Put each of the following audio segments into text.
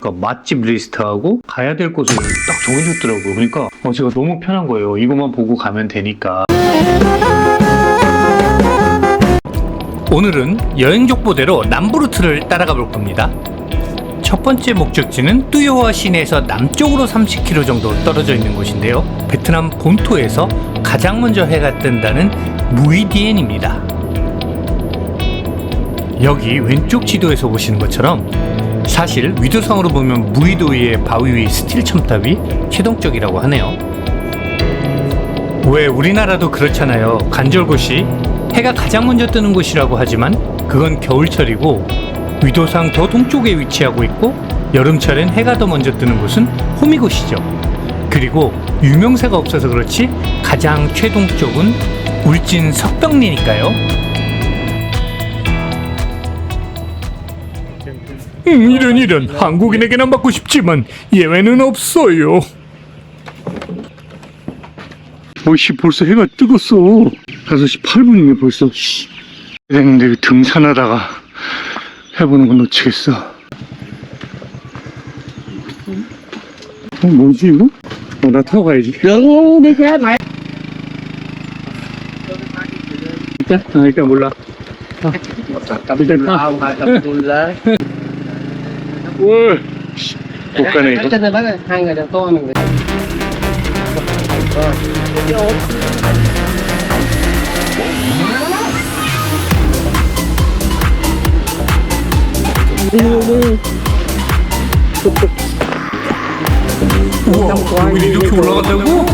그러니까 맛집 리스트하고 가야 될 곳을 딱 정해줬더라고요. 그러니까 제가 너무 편한 거예요. 이것만 보고 가면 되니까. 오늘은 여행 족보대로 남부 루트를 따라가 볼 겁니다. 첫 번째 목적지는 뚜요와 시내에서 남쪽으로 30km 정도 떨어져 있는 곳인데요. 베트남 본토에서 가장 먼저 해가 뜬다는 무이디엔입니다. 여기 왼쪽 지도에서 보시는 것처럼 사실 위도상으로 보면 무이도 위의 바위 위 스틸 첨탑이 최동적이라고 하네요. 왜 우리나라도 그렇잖아요. 간절곶이 해가 가장 먼저 뜨는 곳이라고 하지만 그건 겨울철이고 위도상 더 동쪽에 위치하고 있고 여름철엔 해가 더 먼저 뜨는 곳은 호미곶이죠. 그리고 유명세가 없어서 그렇지 가장 최동쪽은 울진 석병리니까요. 이런 한국인에게나 맡고 싶지만 예외는 없어요. 씨 벌써 해가 뜨겠어. 5시 8분이네 벌써. 그랬는데 등산하다가 해보는 건 놓치겠어. 뭐지 이거? 나 타고 가야지. 일단 몰라. 일단 타. 뭘? 못 가네 이거. hai người đều to mình 우와, 여기 이렇게 올라간다고?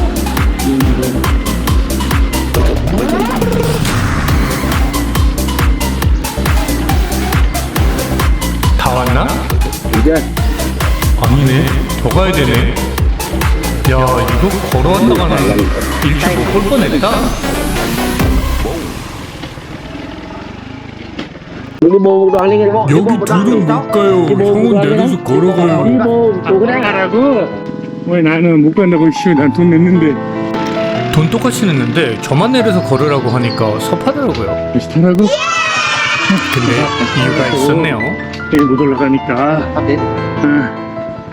다 왔나? 아니네, 더 가야 되네. 야, 이거 걸어왔다가는 일주 못 볼 뻔했다. 여기 둘은 못 가요. 형은 내려서 걸어가요. 가라고? 왜 나는 못 간다고 난 돈 냈는데. 돈 똑같이 냈는데 저만 내려서 걸으라고 하니까 섭하더라고요. 다시 타라고? 근데 이유가 있었네요. 여기 못 올라가니까.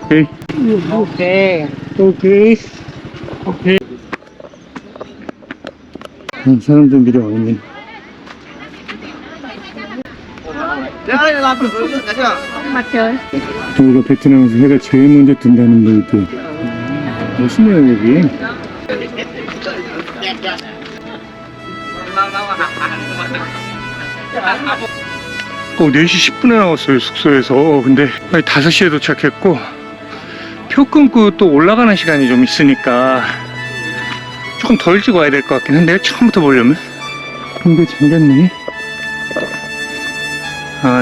오케이. ok 오케이. 오케이. 사람들 미리 와 있네. mặt trời 여기가 베트남에서 해가 제일 먼저 뜬다는 데이트. 멋있네요 여기. 4시 10분에 나왔어요 숙소에서. 근데 5시에 도착했고 표 끊고 또 올라가는 시간이 좀 있으니까 조금 덜 일찍 와야 될 것 같긴 한데 처음부터 보려면. 근데 잠겼네.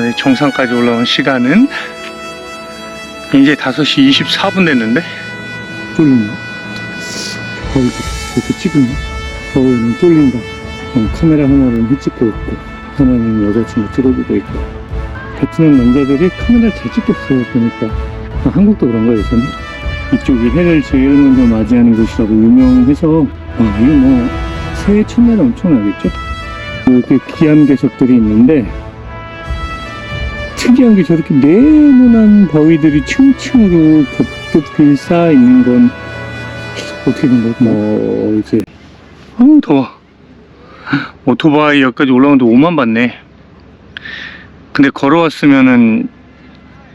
네, 정상까지 올라온 시간은 이제 5시 24분 됐는데 쫄린다. 거울 이렇게 찍으면 거울은 쫄린다. 카메라 하나는 휘찍고 있고 하나는 여자친구 찍어주고 있고. 베트남 남자들이 카메라를 잘 찍겠어요 보니까. 한국도 그런 거예요. 저는 이쪽이 해를 제일 먼저 맞이하는 곳이라고 유명해서 이게 뭐 새해 첫날 엄청나겠죠. 이렇게 기암괴석들이 있는데 특이한 게 저렇게 네모난 바위들이 층층으로 겹겹 빗쌓여 있는 건 어떻게 된 걸까? 이제 더워. 오토바이 여기까지 올라오는데 5만 받네. 근데 걸어왔으면은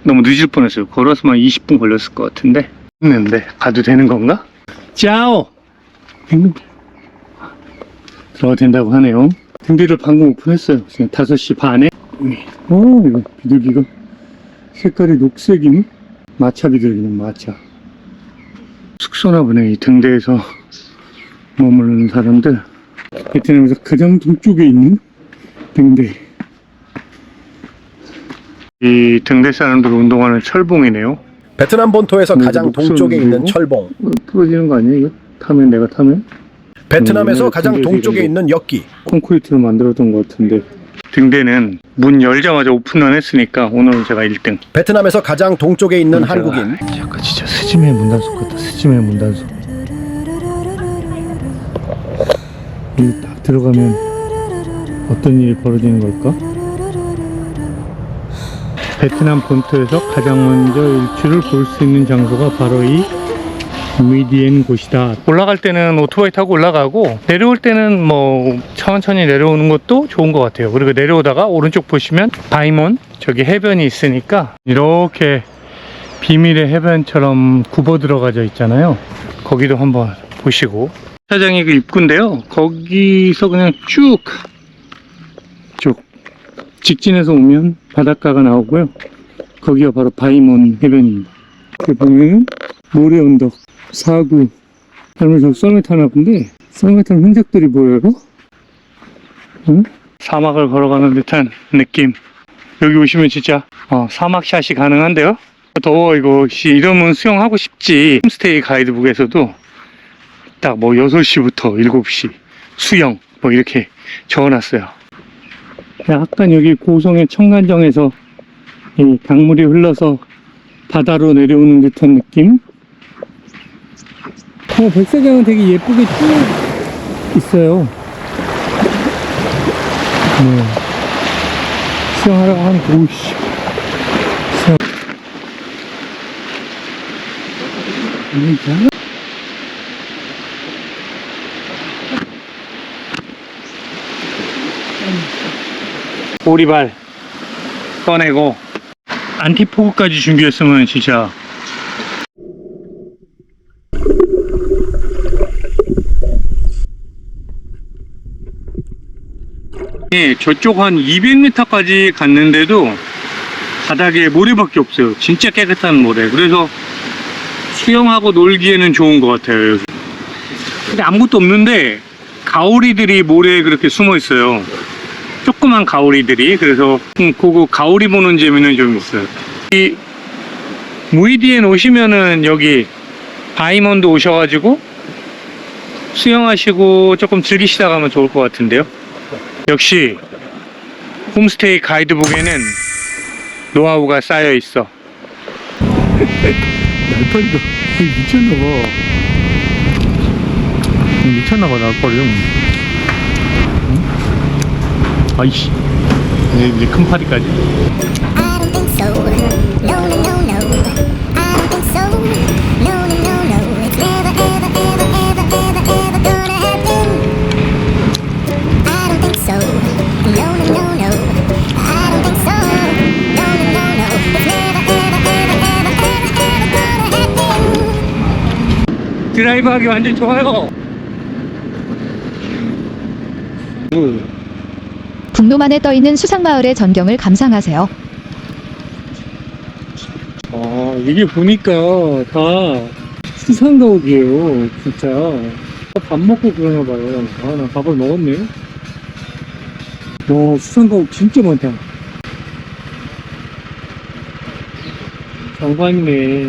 너무 늦을 뻔했어요. 걸어왔으면 20분 걸렸을 것 같은데. 했는데 가도 되는 건가? 짜오! 들어가도 된다고 하네요. 등대를 방금 오픈했어요. 지금 5시 반에. 이거 비둘기가 색깔이 녹색이네. 마차 비둘기는 마차. 숙소나 보네. 이 등대에서 머무르는 사람들. 베트남에서 가장 동쪽에 있는 등대. 이 등대 사람들 운동하는 철봉이네요. 베트남 본토에서 가장 동쪽에 있는 철봉. 부러지는 거 아니에요? 이거? 타면 내가 타면? 베트남에서 가장 동쪽에 있는 역기. 콘크리트로 만들었던 것 같은데. 등대는 문 열자마자 오픈을 했으니까 오늘은 제가 1등. 베트남에서 가장 동쪽에 있는 한국인. 약간 진짜 스즈메 문단속 같다. 스즈메 문단속. 여기 딱 들어가면 어떤 일이 벌어지는 걸까? 베트남 본토에서 가장 먼저 일출을 볼 수 있는 장소가 바로 이 무이디엔 곳이다. 올라갈 때는 오토바이 타고 올라가고 내려올 때는 뭐 천천히 내려오는 것도 좋은 것 같아요. 그리고 내려오다가 오른쪽 보시면 바이몬 저기 해변이 있으니까 이렇게 비밀의 해변처럼 굽어 들어가져 있잖아요. 거기도 한번 보시고, 사장이 그 입구인데요. 거기서 그냥 쭉 직진해서 오면 바닷가가 나오고요. 거기가 바로 바이몬 해변입니다. 그 보면은 모래 언덕, 사구, 할머니 저 썰매 타나 본데 썰매 타는 흔적들이 보여요. 응? 사막을 걸어가는 듯한 느낌. 여기 오시면 진짜 사막샷이 가능한데요. 더워 이거. 이러면 수영하고 싶지. 홈스테이 가이드북에서도 딱 뭐 6시부터 7시 수영 뭐 이렇게 적어놨어요. 약간 여기 고성의 청간정에서 이 강물이 흘러서 바다로 내려오는 듯한 느낌. 백사장은 되게 예쁘게 쭉 있어요. 네. 수영하라고 하는 오씨. 수영. 오리발 꺼내고 안티포그까지 준비했으면 진짜. 예, 저쪽 한 200m까지 갔는데도 바닥에 모래밖에 없어요. 진짜 깨끗한 모래. 그래서 수영하고 놀기에는 좋은 것 같아요. 여기. 근데 아무것도 없는데 가오리들이 모래에 그렇게 숨어 있어요. 조그만 가오리들이. 그래서 그거 가오리 보는 재미는 좀 있어요. 이 무이디엔 오시면은 여기 바이몬도 오셔가지고 수영하시고 조금 즐기시다 가면 좋을 것 같은데요. 역시 홈스테이 가이드북에는 노하우가 쌓여 있어. 날파리가 미쳤나봐. 미쳤나봐 날파리. 아이씨, 이제 큰 파리까지. I don't think so. No, no, no, no. I don't think so. No, no, no, no. It's never, ever, ever, ever, ever, ever gonna happen. I don't think so. No, no, no, no. I don't think so. No, no, no, no. It's never, ever, ever, ever, ever, ever gonna happen. 드라이브하기 완전 좋아요. 북로만에 떠있는 수상마을의 전경을 감상하세요. 이게 보니까 다 수상가옥이에요. 진짜 밥 먹고 그러나 봐요. 나 밥을 먹었네. 와, 수상가옥 진짜 많다. 장관이네.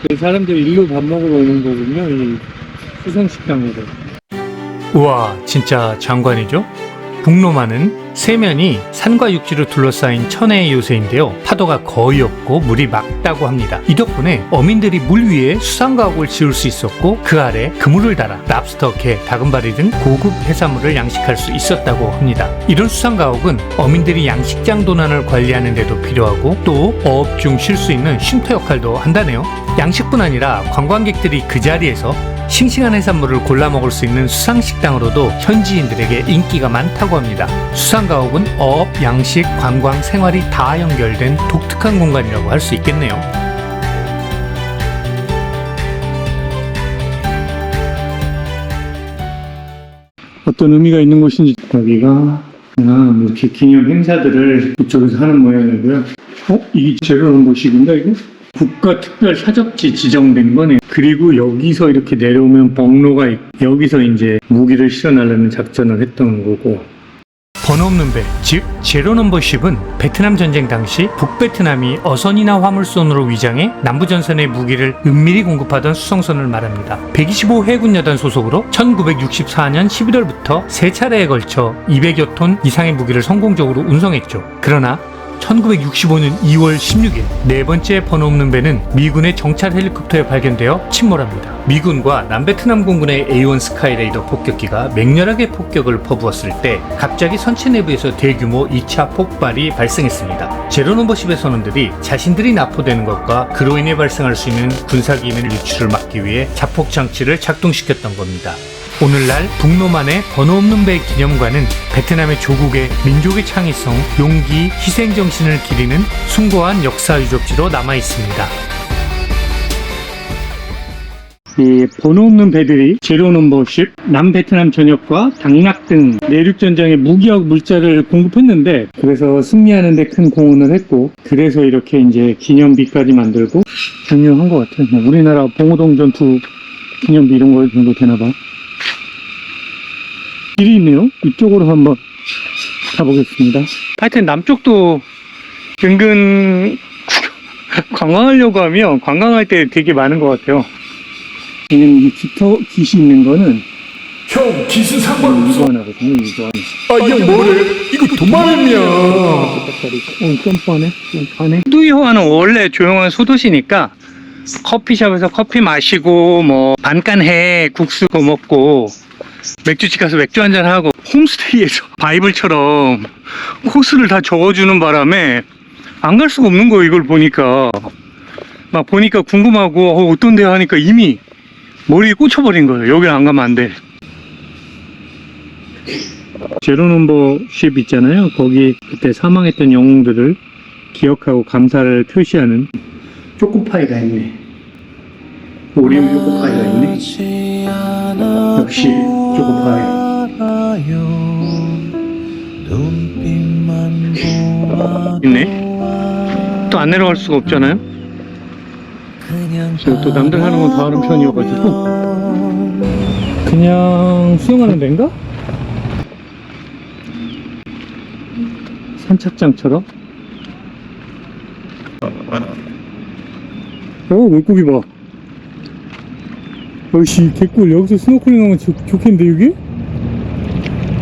그 사람들 일로 밥 먹으러 오는 거군요. 이 수상식당으로. 우와, 진짜 장관이죠? 북로만은 세면이 산과 육지로 둘러싸인 천혜의 요새인데요. 파도가 거의 없고 물이 맑다고 합니다. 이 덕분에 어민들이 물 위에 수상가옥을 지을 수 있었고 그 아래 그물을 달아 랍스터, 게, 다금바리 등 고급 해산물을 양식할 수 있었다고 합니다. 이런 수상가옥은 어민들이 양식장 도난을 관리하는 데도 필요하고 또 어업 중 쉴 수 있는 쉼터 역할도 한다네요. 양식뿐 아니라 관광객들이 그 자리에서 싱싱한 해산물을 골라 먹을 수 있는 수상식당으로도 현지인들에게 인기가 많다고 합니다. 수상가옥은 어업, 양식, 관광, 생활이 다 연결된 독특한 공간이라고 할 수 있겠네요. 어떤 의미가 있는 곳인지. 여기가 이렇게 기념 행사들을 이쪽에서 하는 모양이고요. 이게 제가 온 곳이군요, 이거? 국가특별 사적지 지정된 거네. 그리고 여기서 이렇게 내려오면 벙로가 있고 여기서 이제 무기를 실어나르는 작전을 했던 거고. 번호 없는 배, 즉 제로 넘버십은 베트남 전쟁 당시 북베트남이 어선이나 화물선으로 위장해 남부전선의 무기를 은밀히 공급하던 수송선을 말합니다. 125해군 여단 소속으로 1964년 11월부터 3차례에 걸쳐 200여 톤 이상의 무기를 성공적으로 운송했죠. 그러나 1965년 2월 16일 네 번째 번호 없는 배는 미군의 정찰 헬리콥터에 발견되어 침몰합니다. 미군과 남베트남 공군의 A1 스카이레이더 폭격기가 맹렬하게 폭격을 퍼부었을 때 갑자기 선체 내부에서 대규모 2차 폭발이 발생했습니다. 제로넘버십의 선원들이 자신들이 납포되는 것과 그로 인해 발생할 수 있는 군사기밀 유출을 막기 위해 자폭 장치를 작동시켰던 겁니다. 오늘날 북노만의 번호 없는 배 기념관은 베트남의 조국의 민족의 창의성, 용기, 희생정신을 기리는 숭고한 역사 유적지로 남아 있습니다. 이 번호 없는 배들이 제로 넘버십, 남베트남 전역과 당락 등 내륙전장에 무기와 물자를 공급했는데, 그래서 승리하는 데 큰 공헌을 했고, 그래서 이렇게 이제 기념비까지 만들고 중요한 것 같아요. 뭐 우리나라 봉오동 전투 기념비 이런 거 정도 되나 봐. 길이 있네요. 이쪽으로 한번 가보겠습니다. 하여튼 남쪽도 은근 관광하려고 하면 관광할 때 되게 많은 것 같아요. 이 깃이 있는 거는 형, 깃은 상관없어. 이거하거든요. 이거. 아, 형 뭐래? 이거 도마뱀이야. 점프하네. 뚜이호아는 원래 조용한 소도시니까 커피숍에서 커피 마시고 뭐 반간해 국수 먹고 맥주집 가서 맥주 한잔 하고 홈스테이에서 바이블처럼 코스를 다 적어주는 바람에 안 갈 수가 없는 거예요. 이걸 보니까 막 보니까 궁금하고 어떤데 하니까 이미 머리에 꽂혀버린 거예요. 여기 안 가면 안 돼. 제로 넘버 십 있잖아요. 거기 그때 사망했던 영웅들을 기억하고 감사를 표시하는 초코파이가 있네. 오리오 초코파이가 있네. 역시 초코파이. 있네. 또 안 내려갈 수가 없잖아요. 제가 또 남들 하는 건 다 하는 편이어가지고 그냥 수영하는 데인가? 선착장처럼. 물고기 봐. 어이씨 개꿀. 여기서 스노클링 하면 좋겠는데 이게?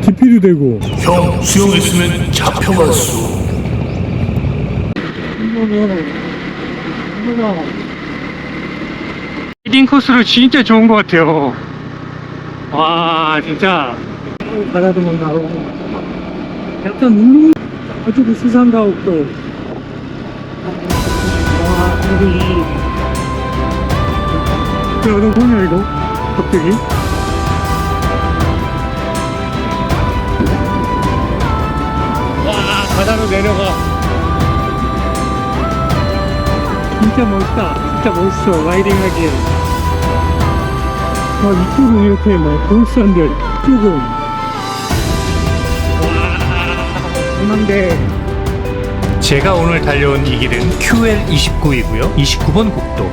기피도 되고. 형, 수영했으면 잡혀갔어. 리딩 코스로 진짜 좋은 것 같아요. 와 진짜 바다도 막 나오고 약간 울릉 아주 그 수상가옥도. 와 여기 어떤 거냐 이거 갑자기. 와 바다로 내려가. 진짜 멋있다. 진짜 멋있어. 라이딩하기에. 이쪽은 이렇게 막 돌산들. 이쪽은. 와, 장난대. 제가 오늘 달려온 이 길은 QL29이고요. 29번 국도.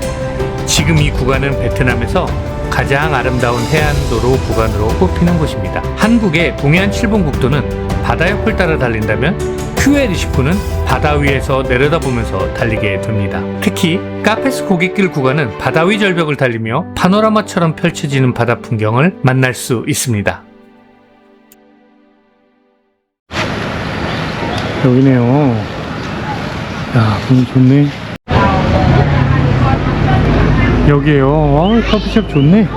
지금 이 구간은 베트남에서 가장 아름다운 해안도로 구간으로 꼽히는 곳입니다. 한국의 동해안 7번 국도는 바다 옆을 따라 달린다면 QL29는 바다 위에서 내려다보면서 달리게 됩니다. 특히 카페스 고갯길 구간은 바다 위 절벽을 달리며 파노라마처럼 펼쳐지는 바다 풍경을 만날 수 있습니다. 여기네요. 야, 너무 좋네. 여기에요. 와, 커피숍 좋네.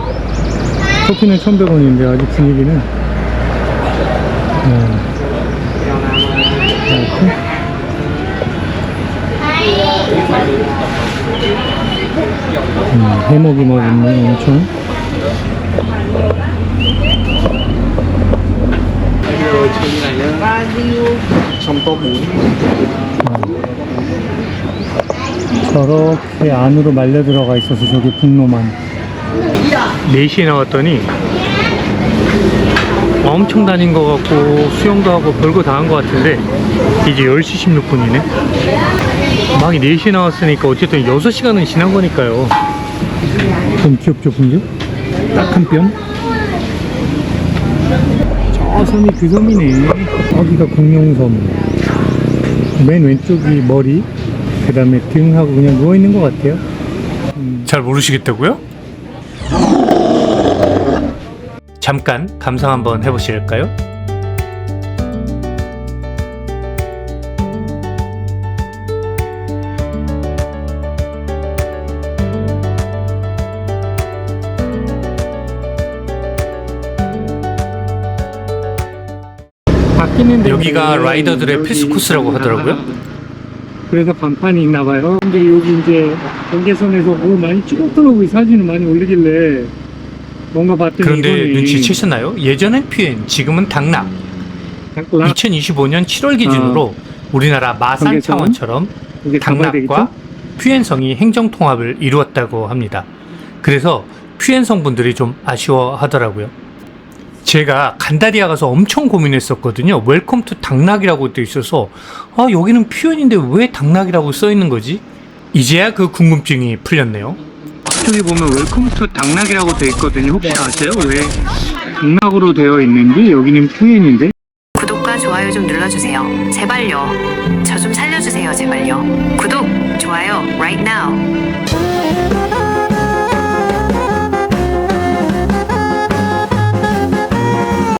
커피는 1,100원인데 아직 분위기는. 해먹이 막 있네, 엄청. 저렇게 안으로 말려 들어가 있어서 저기 북로만 4시에 나왔더니 엄청 다닌 것 같고 수영도 하고 별거 다 한 것 같은데 이제 10시 16분이네 막 4시에 나왔으니까 어쨌든 6시간은 지난 거니까요. 좀 귀엽죠 분들? 딱 한 뼘? 저 섬이 그 섬이네. 여기가 공룡섬. 맨 왼쪽이 머리, 그 다음에 등하고 그냥 누워있는 것 같아요. 잘 모르시겠다고요? 잠깐 감상 한번 해보실까요? 있긴 했는데 여기가 라이더들의 여기 필수 코스라고 하더라고요. 그래서 간판이 있나 봐요. 근데 여기 이제 경계선에서 많이 찍었더라고. 이 사진을 많이 올리길래 뭔가 봤더니 그런데 이거는 눈치채셨나요? 예전엔 퓨엔, 지금은 당락. 2025년 7월 기준으로 우리나라 마산 경계선? 창원처럼 이게 잡아야 당락과 되겠죠? 퓨엔성이 행정 통합을 이루었다고 합니다. 그래서 퓨엔성 분들이 좀 아쉬워하더라고요. 제가 간다리아 가서 엄청 고민했었거든요. 웰컴 투 당락이라고 돼 있어서 여기는 퓨엔인데 왜 당락이라고 써 있는 거지? 이제야 그 궁금증이 풀렸네요. 저기 보면 웰컴 투 당락이라고 돼 있거든요. 혹시 아세요? 왜 당락으로 되어 있는지? 여기는 퓨엔인데. 구독과 좋아요 좀 눌러주세요. 제발요. 저 좀 살려주세요. 제발요. 구독, 좋아요, right now.